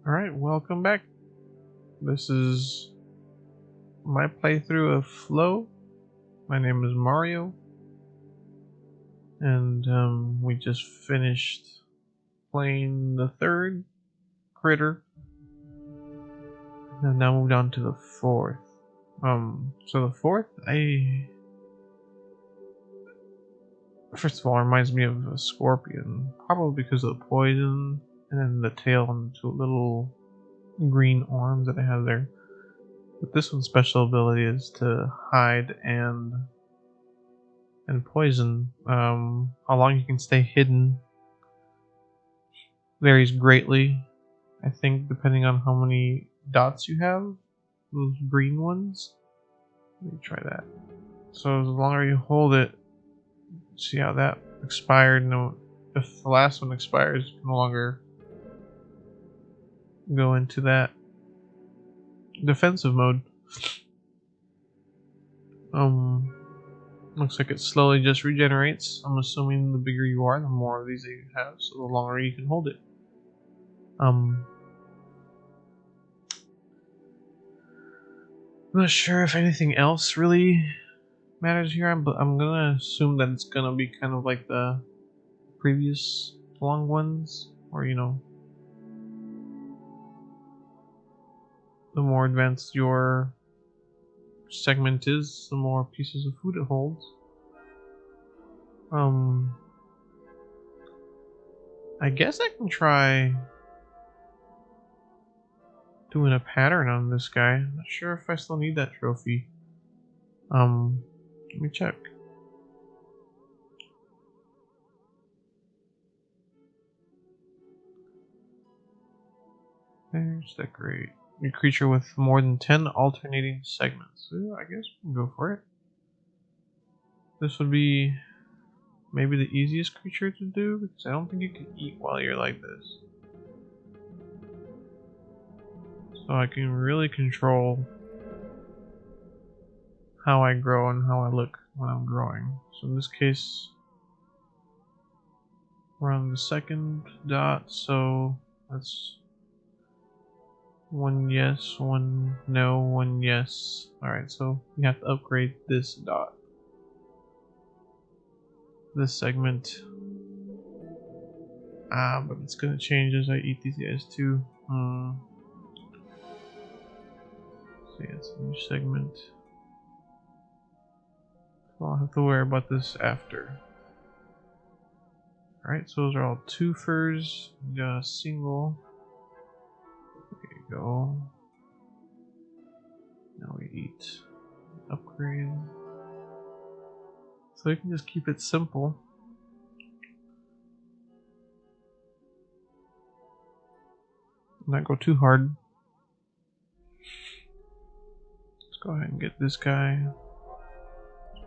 Alright, welcome back. This is my playthrough of flOw. My name is Mario. And we just finished playing the third critter. And now moved on to the fourth. So the fourth, first of all, reminds me of a scorpion. Probably because of the poison and then the tail and two little green arms that it has there. But this one's special ability is to hide and poison. How long you can stay hidden varies greatly. I think depending on how many dots you have, those green ones. Let me try that. So the longer you hold it, see how that expired. No, if the last one expires, you can no longer go into that defensive mode. Looks like it slowly just regenerates. I'm assuming the bigger you are, the more of these that you have, so the longer you can hold it. I'm not sure if anything else really matters here, but I'm gonna assume that it's gonna be kind of like the previous long ones, or the more advanced your segment is, the more pieces of food it holds. I guess I can try doing a pattern on this guy. I'm not sure if I still need that trophy. Let me check. There's decorate. Your creature with more than 10 alternating segments. So I guess we can go for it. This would be maybe the easiest creature to do because I don't think you can eat while you're like this. So I can really control how I grow and how I look when I'm growing. So in this case, we're on the second dot, so that's one yes, one no, one yes. Alright, so we have to upgrade this dot. This segment. But it's gonna change as I eat these guys too. See, it's a new segment. So I'll have to worry about this after. Alright, so those are all twofers. We got a single. There you go. Now we eat. Upgrade. So you can just keep it simple. Not go too hard. Let's go ahead and get this guy.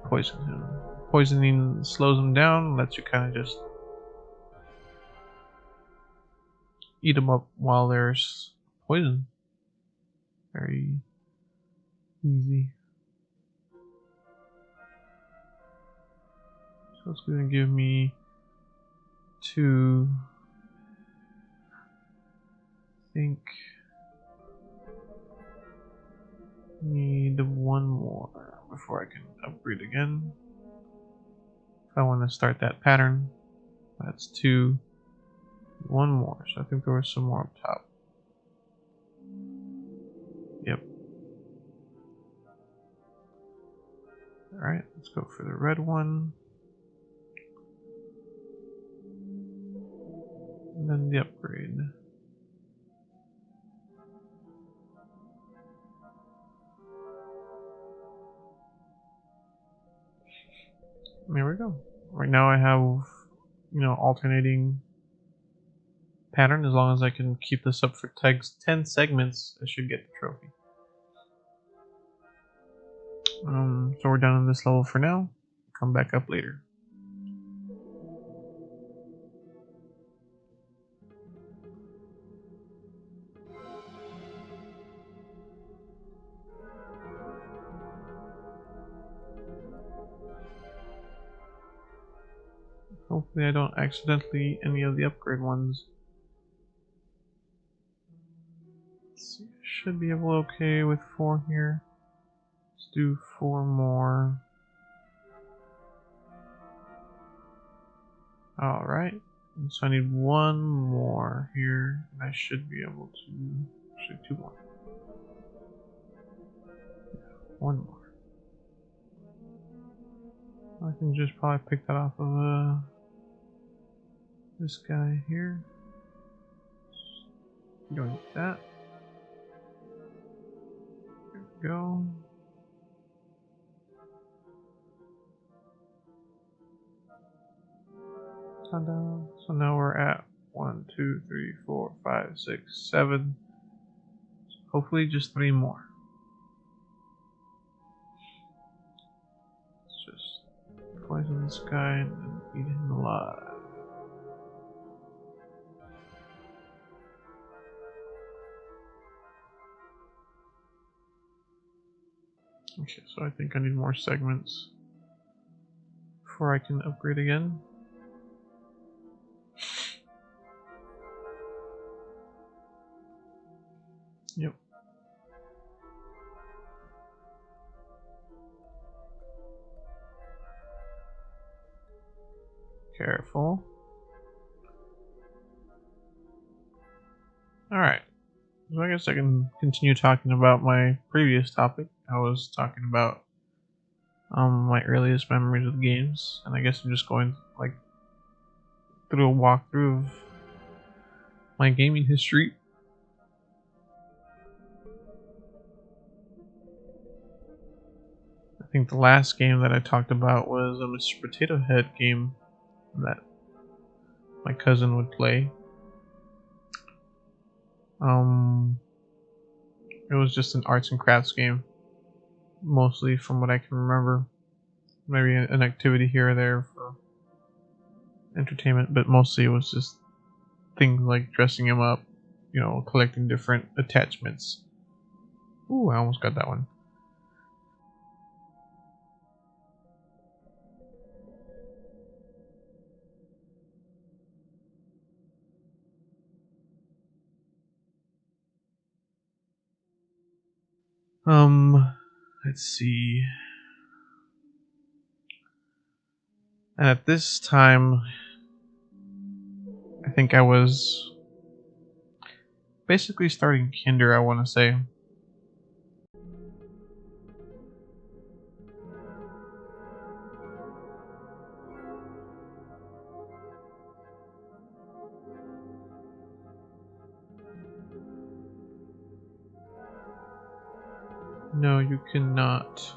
Poison him. Poisoning slows him down, lets you kind of just eat them up while there's poison. Very easy. So it's going to give me 2. I think need 1 more before I can upgrade again. If I want to start that pattern, that's 2. 1 more, so I think there was some more up top. Yep. Alright, let's go for the red one. And then the upgrade. There we go. Right now I have, alternating pattern. As long as I can keep this up for 10 segments, I should get the trophy. So we're done on this level for now. Come back up later. Hopefully I don't accidentally eat any of the upgrade ones. Let's see, should be able to okay with 4 here. Let's do 4 more. Alright, so I need 1 more here, and I should be able to, actually 2 more. 1 more. I can just probably pick that off of this guy here. Don't need that. There we go. Ta-da. So now we're at 1, 2, 3, 4, 5, 6, 7. Hopefully just 3 more. Let's just poison this guy and eat him alive. Okay, so I think I need more segments before I can upgrade again. Yep. Careful. Alright. So I guess I can continue talking about my previous topic. I was talking about my earliest memories of games, and I guess I'm just going like through a walkthrough of my gaming history. I think the last game that I talked about was a Mr. Potato Head game that my cousin would play. It was just an arts and crafts game, mostly from what I can remember. Maybe an activity here or there for entertainment, but mostly it was just things like dressing him up, you know, collecting different attachments. Ooh, I almost got that one. Let's see. And at this time, I think I was basically starting kinder, I want to say. No, you cannot.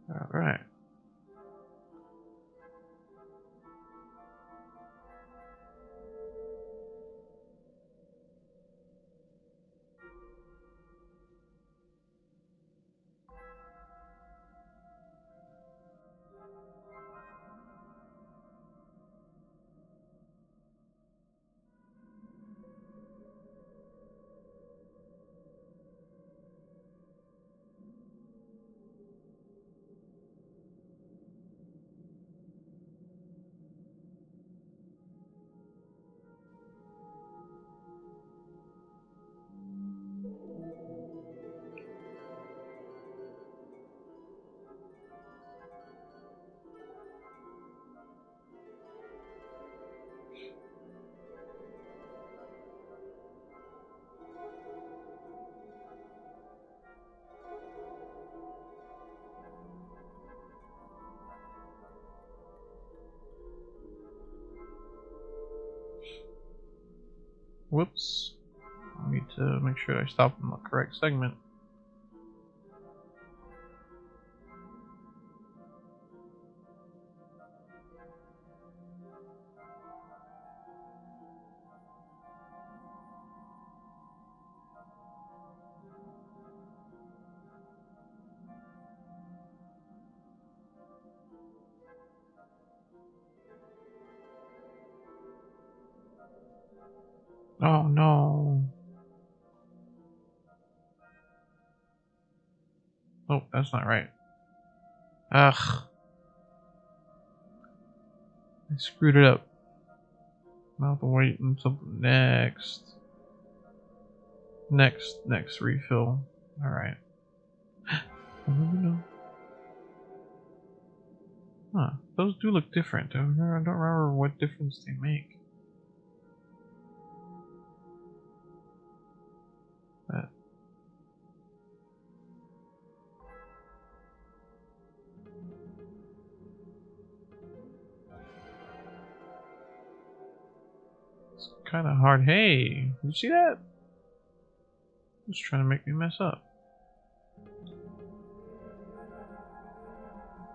Alright. Whoops. I need to make sure I stop in the correct segment. Oh no. Oh, that's not right. Ugh. I screwed it up. Now I have to wait until the next refill. Alright. No. Huh. Those do look different. I don't remember what difference they make. That. It's kind of hard. Hey, you see that? It's trying to make me mess up.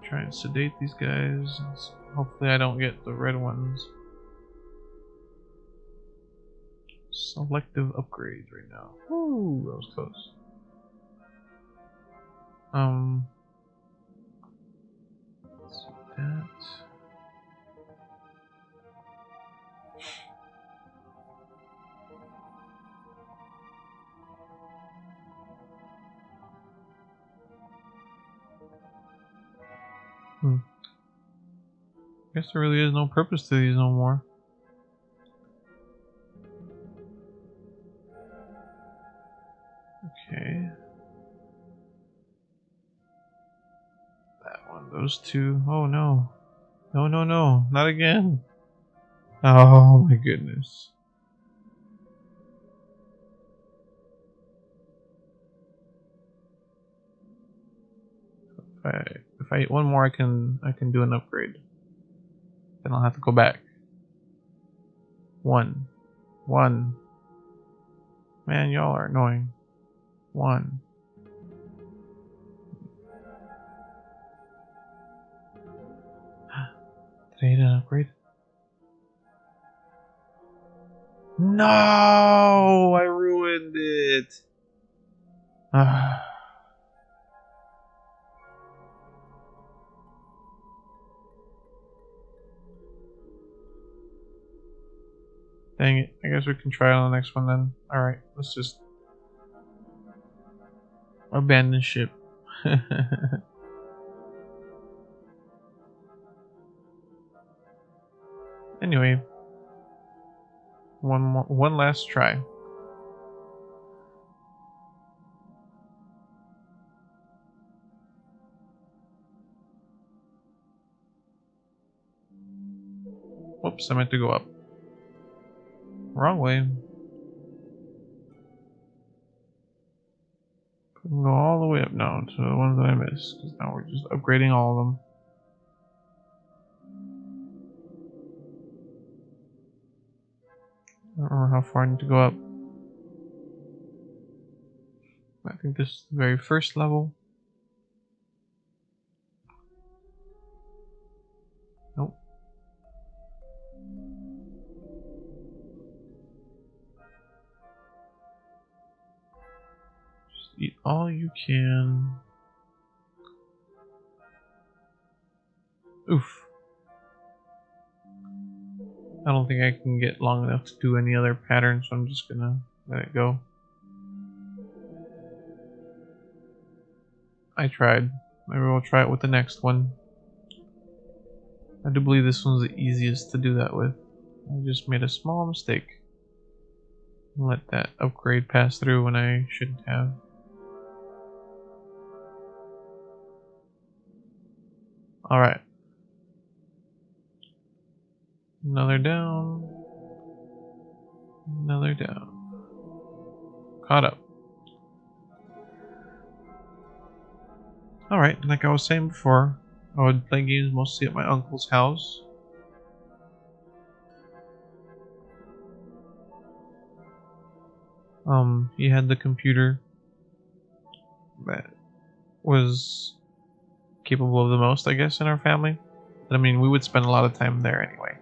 Try and sedate these guys. Hopefully I don't get the red ones. Selective upgrades right now. Ooh, that was close. Let's see that. Guess there really is no purpose to these no more. Okay. That one, those two. Oh no. No, not again. Oh my goodness. If I eat one more, I can do an upgrade. Then I'll have to go back. One. Man, y'all are annoying. One. Did I eat an upgrade? No! I ruined it! Dang it. I guess we can try it on the next one then. Alright, let's just abandon ship. Anyway, one last try. Whoops, I meant to go up. Wrong way. Go all the way up now to the ones that I missed, because now we're just upgrading all of them. I don't remember how far I need to go up. I think this is the very first level. Nope. Just eat all you can. Oof. I don't think I can get long enough to do any other pattern, so I'm just gonna let it go. I tried. Maybe we'll try it with the next one. I do believe this one's the easiest to do that with. I just made a small mistake. Let that upgrade pass through when I shouldn't have. Alright. Another down. Another down. Caught up. Alright, like I was saying before, I would play games mostly at my uncle's house. He had the computer that was capable of the most, I guess, in our family. But I mean, we would spend a lot of time there anyway.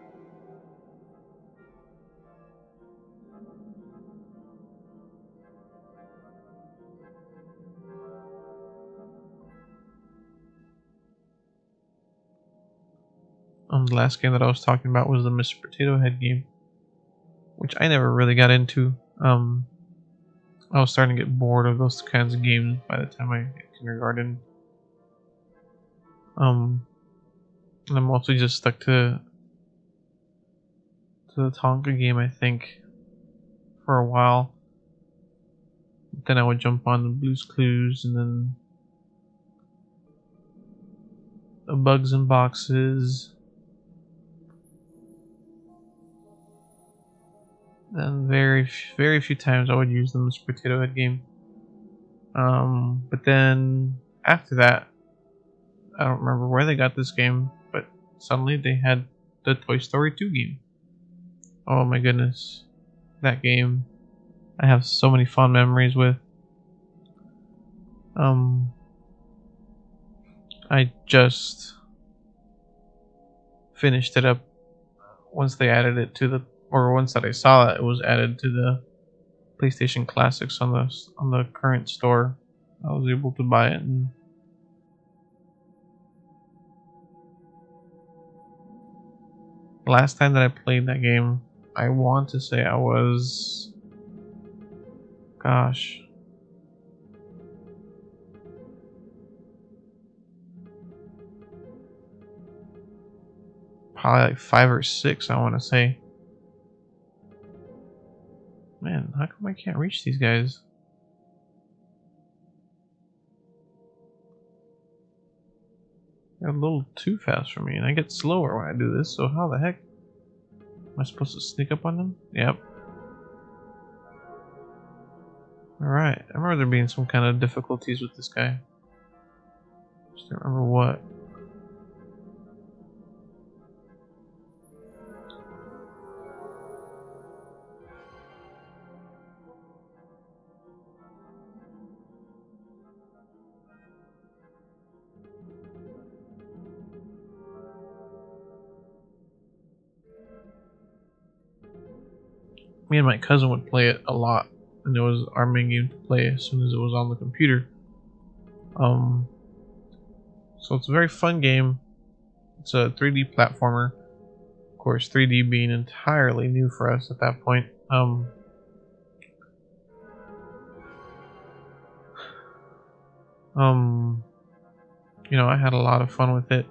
The last game that I was talking about was the Mr. Potato Head game, which I never really got into. I was starting to get bored of those kinds of games by the time I hit kindergarten. And I'm mostly just stuck to to the Tonka game, I think, for a while. Then I would jump on the Blue's Clues, and then the Bugs and Boxes. Then very few times I would use the Mr. Potato Head game. But then after that, I don't remember where they got this game, but suddenly they had the Toy Story 2 game. Oh my goodness. That game I have so many fond memories with. I just finished it up once they added it to the, or once that I saw that it was added to the PlayStation Classics on the current store. I was able to buy it, and the last time that I played that game, I want to say I was, gosh, probably like 5 or 6, I want to say. Man, how come I can't reach these guys? They're a little too fast for me, and I get slower when I do this, so how the heck am I supposed to sneak up on them? Yep. Alright, I remember there being some kind of difficulties with this guy. Just don't remember what. Me and my cousin would play it a lot, and it was our main game to play as soon as it was on the computer. So it's a very fun game. It's a 3D platformer. Of course, 3D being entirely new for us at that point. You know, I had a lot of fun with it.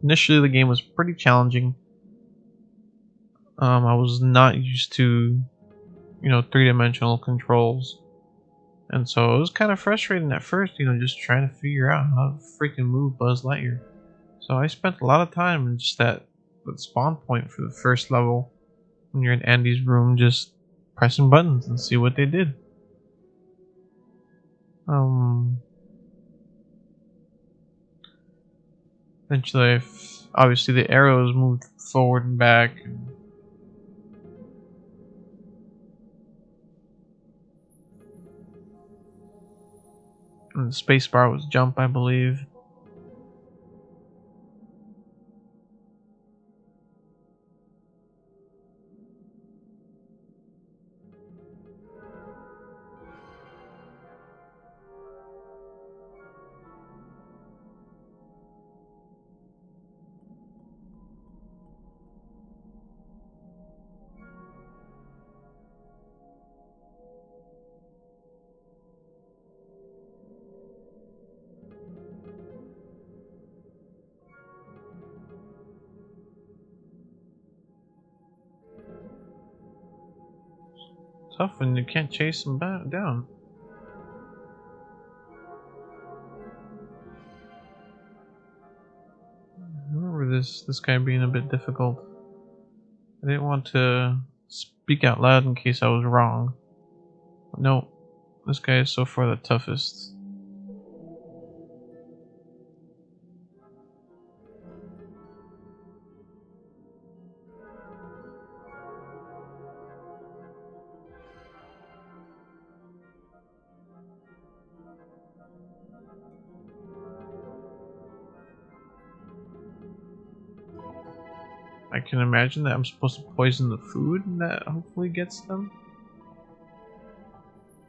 Initially, the game was pretty challenging. I was not used to, you know, three-dimensional controls, and so it was kind of frustrating at first, you know, just trying to figure out how to freaking move Buzz Lightyear. So I spent a lot of time in just that spawn point for the first level, when you're in Andy's room, just pressing buttons and see what they did. Eventually, obviously the arrows moved forward and back. And the spacebar was jump, I believe. Tough when you can't chase them down. I remember this guy being a bit difficult. I didn't want to speak out loud in case I was wrong. But no, this guy is so far the toughest. I can imagine that I'm supposed to poison the food and that hopefully gets them.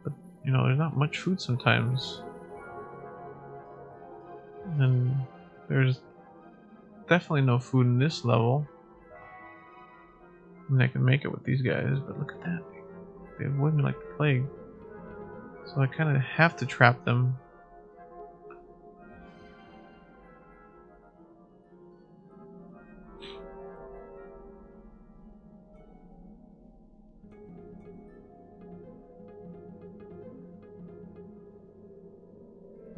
But, you know, there's not much food sometimes. And there's definitely no food in this level. I mean, I can make it with these guys, but look at that. They avoid me like the plague. So I kind of have to trap them.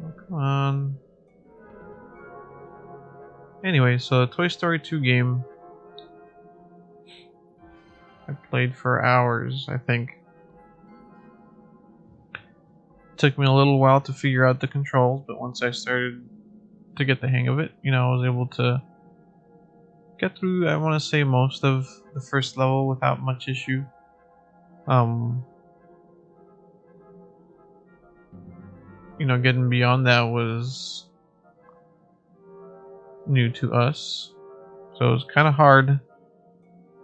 Oh, come on. Anyway, so the Toy Story 2 game I played for hours, I think. It took me a little while to figure out the controls, but once I started to get the hang of it, you know, I was able to get through, I want to say, most of the first level without much issue. You know, getting beyond that was new to us, so it was kind of hard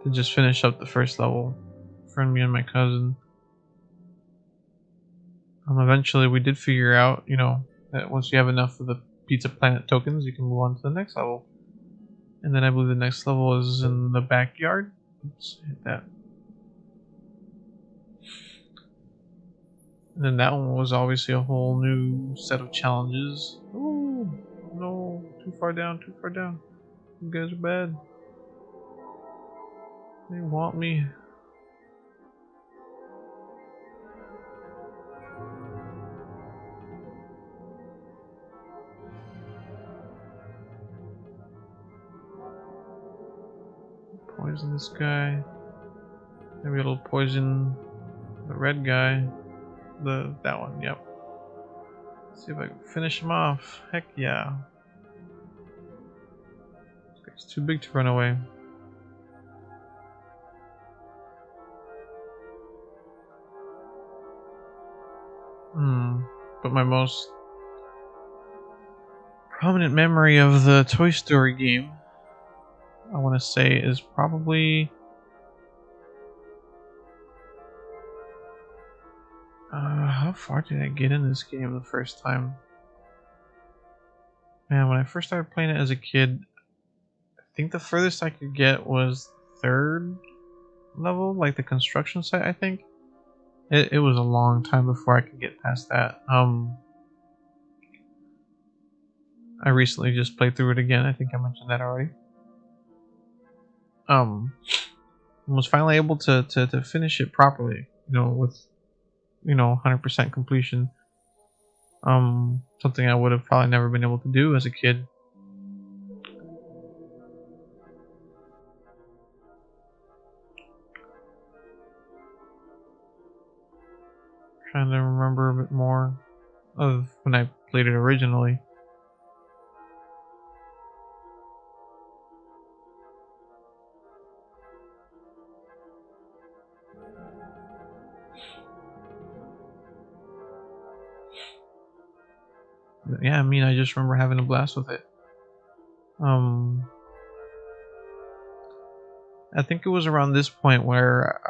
to just finish up the first level for me and my cousin. Eventually we did figure out, you know, that once you have enough of the Pizza Planet tokens, you can move on to the next level. And then I believe the next level is in the backyard. Oops, hit that. And then that one was obviously a whole new set of challenges. Oh no, too far down, too far down. You guys are bad. They want me. Poison this guy. Maybe it'll poison the red guy. That one, yep. Let's see if I can finish him off. Heck yeah. It's too big to run away. But my most prominent memory of the Toy Story game, I want to say, is probably how far did I get in this game the first time? Man, when I first started playing it as a kid, I think the furthest I could get was third level, like the construction site, I think. It was a long time before I could get past that. I recently just played through it again. I think I mentioned that already. Was finally able to finish it properly, you know, with 100% completion. Something I would have probably never been able to do as a kid. Trying to remember a bit more of when I played it originally. But yeah, I mean, I just remember having a blast with it. I think it was around this point where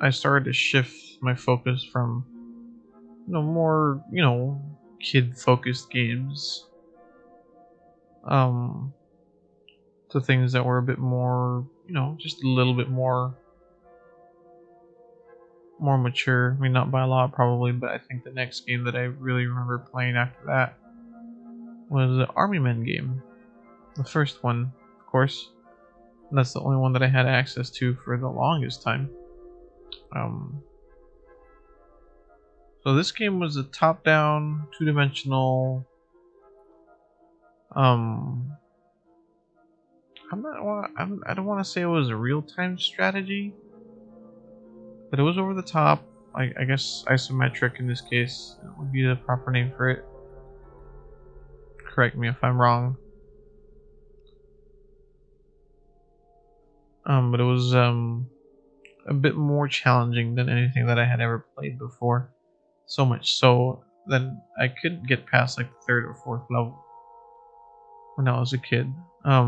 I started to shift my focus from more kid focused games to things that were a bit more just a little bit more mature. I mean, not by a lot probably, but I think the next game that I really remember playing after that was the Army Men game, the first one, of course. That's the only one that I had access to for the longest time. So this game was a top-down, two-dimensional. I don't want to say it was a real-time strategy, but it was over the top. I guess isometric in this case would be the proper name for it. Correct me if I'm wrong. But it was a bit more challenging than anything that I had ever played before. So much so that I couldn't get past like the third or fourth level when I was a kid. But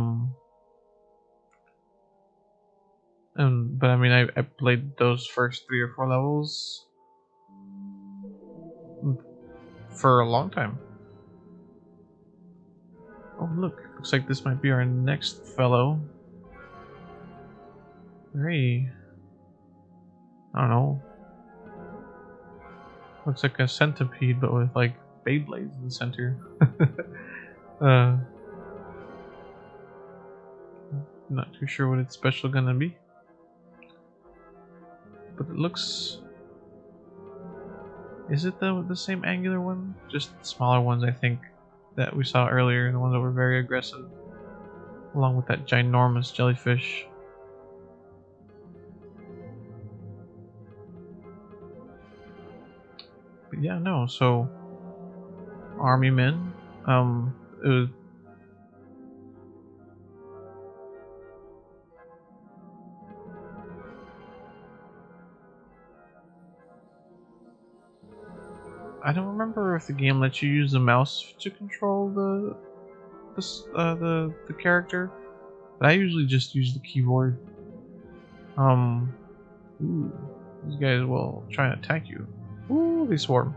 I mean, I played those first 3 or 4 levels for a long time. Oh look, looks like this might be our next fellow. Very, I don't know, Looks like a centipede, but with like Beyblades in the center. uh, Not too sure what it's special gonna be, but it looks. Is it the same angular one? Just smaller ones, I think, that we saw earlier, the ones that were very aggressive, along with that ginormous jellyfish. But yeah, no. So, army men. It was. I don't remember if the game lets you use the mouse to control the character, but I usually just use the keyboard. Ooh, these guys will try and attack you. Ooh, they swarm.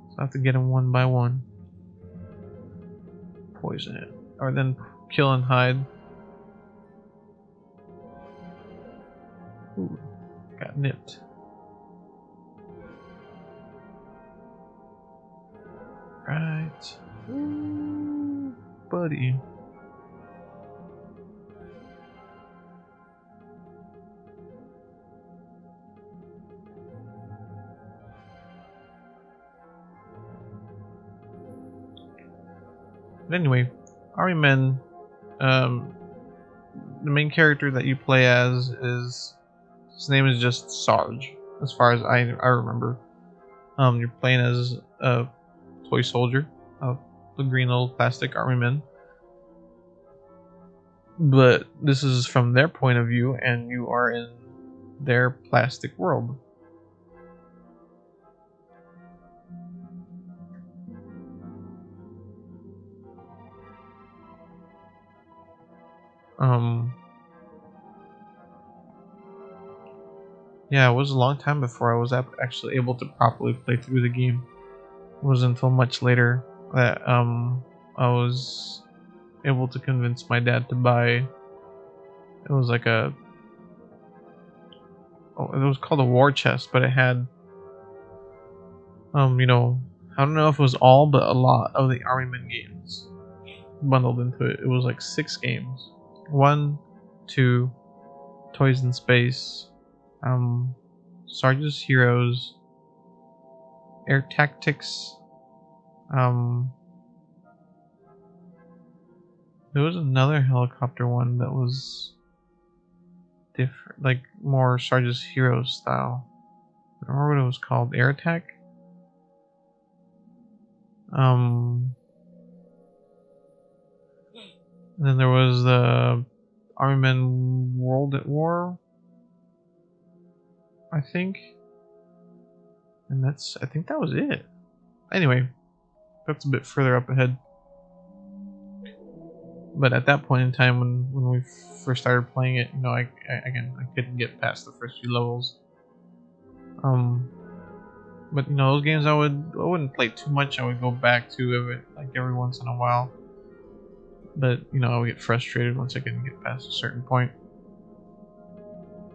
So I have to get them one by one. Poison it, or then kill and hide. Ooh, got nipped. Right. Ooh, buddy. But anyway, Army Men, the main character that you play as is, his name is just Sarge, as far as I remember. You're playing as a toy soldier of the green little plastic army men. But this is from their point of view, and you are in their plastic world. Yeah, it was a long time before I was actually able to properly play through the game. It wasn't until much later that I was able to convince my dad to buy. It was like it was called a war chest, but it had I don't know if it was all, but a lot of the Army Men games bundled into it. It was like 6 games. 1, 2, Toys in Space, Sarge's Heroes, Air Tactics, there was another helicopter one that was different, like more Sarge's Heroes style. I don't remember what it was called. Air Attack? And then there was the Army Men World at War, I think. And I think that was it. Anyway, that's a bit further up ahead. But at that point in time, when we first started playing it, I couldn't get past the first few levels. But those games I wouldn't play too much. I would go back to it like every once in a while. But I would get frustrated once I couldn't get past a certain point.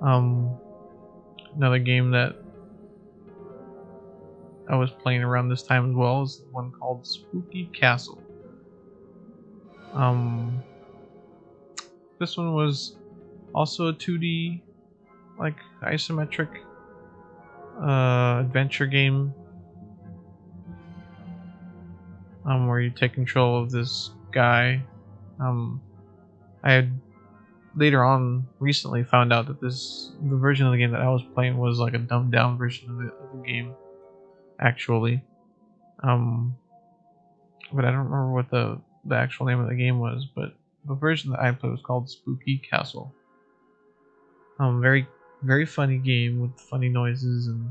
Another game that I was playing around this time as well is one called Spooky Castle. This one was also a 2D, like isometric adventure game, where you take control of this guy. I had later on recently found out that the version of the game that I was playing was like a dumbed down version of the game, actually. But I don't remember what the actual name of the game was, but the version that I played was called Spooky Castle. Very, very funny game with funny noises, and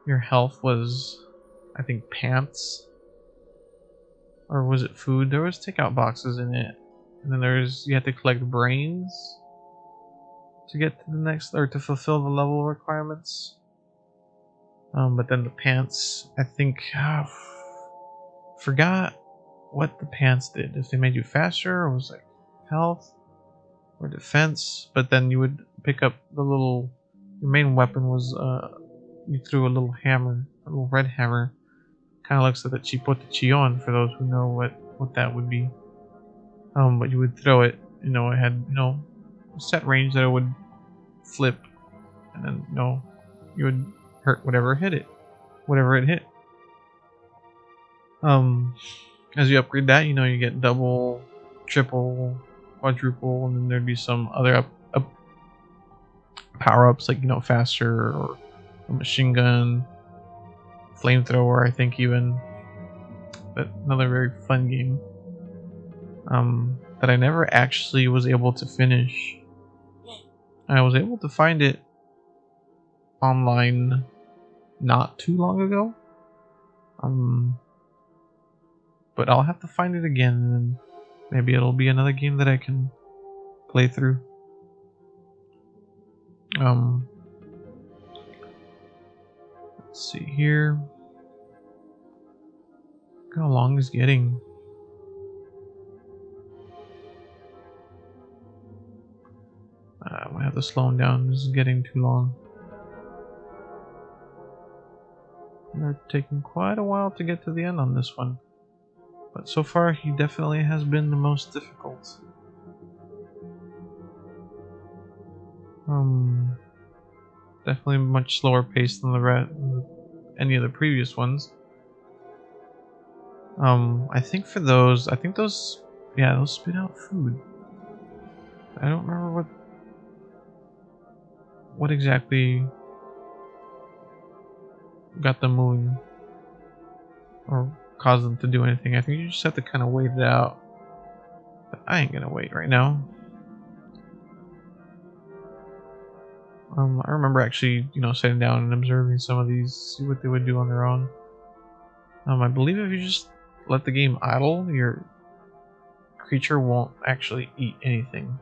your health was, I think, pants, or was it food? There was takeout boxes in it, and then you had to collect brains to get to the next, or to fulfill the level requirements. But then the pants, I think, forgot what the pants did. If they made you faster, or was like health or defense. But then you would pick up the little your main weapon was you threw a little hammer, a little red hammer. Kind of looks like the chipote chillon for those who know what that would be. But you would throw it. You know, it had a set range that it would flip, and then you would hurt whatever it hit. As you upgrade that, you get double, triple, quadruple, and then there'd be some other up power-ups like faster or a machine gun, flamethrower, I think even. But another very fun game that I never actually was able to finish. I was able to find it online not too long ago. But I'll have to find it again, and maybe it'll be another game that I can play through. Let's see here. Look how long it's getting. I might have to slow him down. This is getting too long. They're taking quite a while to get to the end on this one. But so far, he definitely has been the most difficult. Definitely much slower pace than any of the previous ones. I think those spit out food. I don't remember what exactly got them moving or caused them to do anything. I think you just have to kind of wait it out. But I ain't gonna wait right now. I remember actually, sitting down and observing some of these, see what they would do on their own. I believe if you just let the game idle, your creature won't actually eat anything.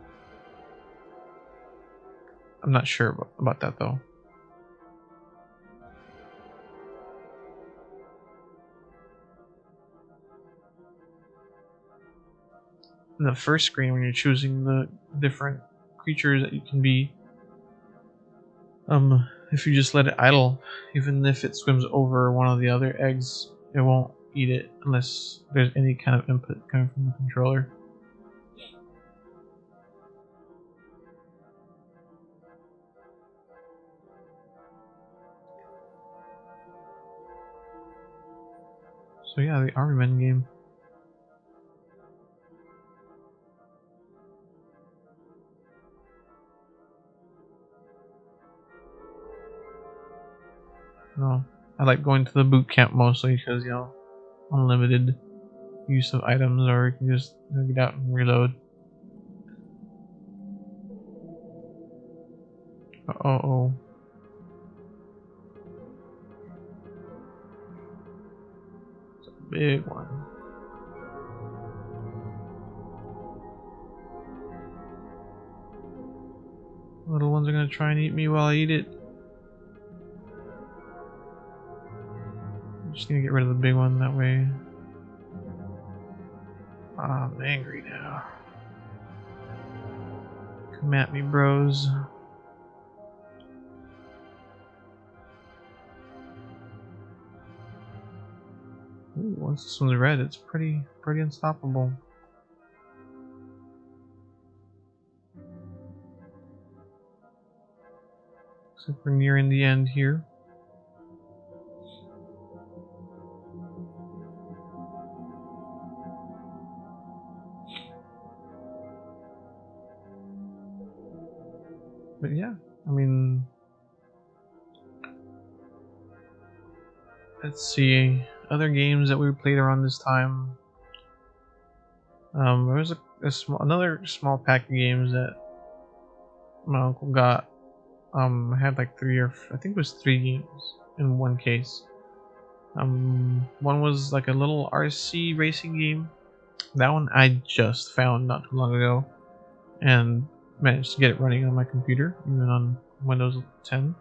I'm not sure about that though. In the first screen, when you're choosing the different creatures that you can be, if you just let it idle, even if it swims over one of the other eggs, it won't eat it unless there's any kind of input coming from the controller. So yeah, the Army Men game. No, I like going to the boot camp mostly because unlimited use of items, or you can just get out and reload. Uh-oh. It's a big one. Little ones are gonna try and eat me while I eat it. I'm just gonna get rid of the big one that way. I'm angry now. Come at me, bros. Ooh, once this one's red, it's pretty unstoppable. Looks like we're nearing the end here. But yeah, I mean, let's see other games that we played around this time. There was another small pack of games that my uncle got. I had like I think it was 3 games in one case. One was like a little RC racing game. That one I just found not too long ago, and managed to get it running on my computer, even on Windows 10.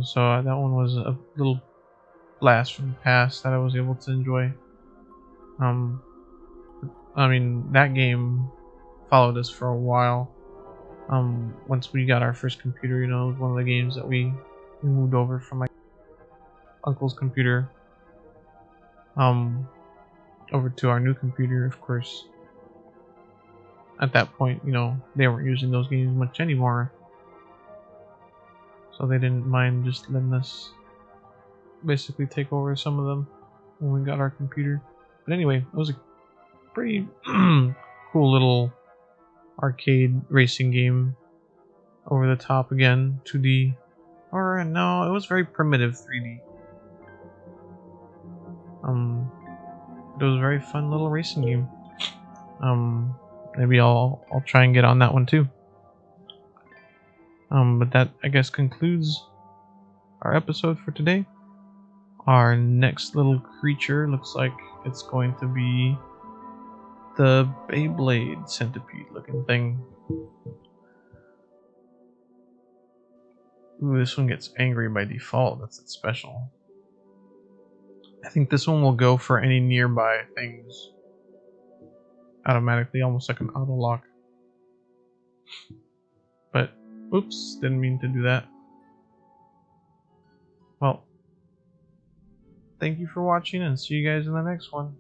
So that one was a little blast from the past that I was able to enjoy. I mean, that game followed us for a while. Once we got our first computer, you know, it was one of the games that we moved over from my uncle's computer over to our new computer. Of course, at that point, you know, they weren't using those games much anymore, so they didn't mind just letting us basically take over some of them when we got our computer. But anyway, it was a pretty cool little arcade racing game. Over the top again, 2D, or no, it was very primitive 3D. It was a very fun little racing game. Maybe I'll try and get on that one too. But that, I guess, concludes our episode for today. Our next little creature looks like it's going to be the Beyblade centipede looking thing. Ooh, this one gets angry by default. That's its special. I think this one will go for any nearby things automatically, almost like an auto lock. But, oops, didn't mean to do that. Well, thank you for watching and see you guys in the next one.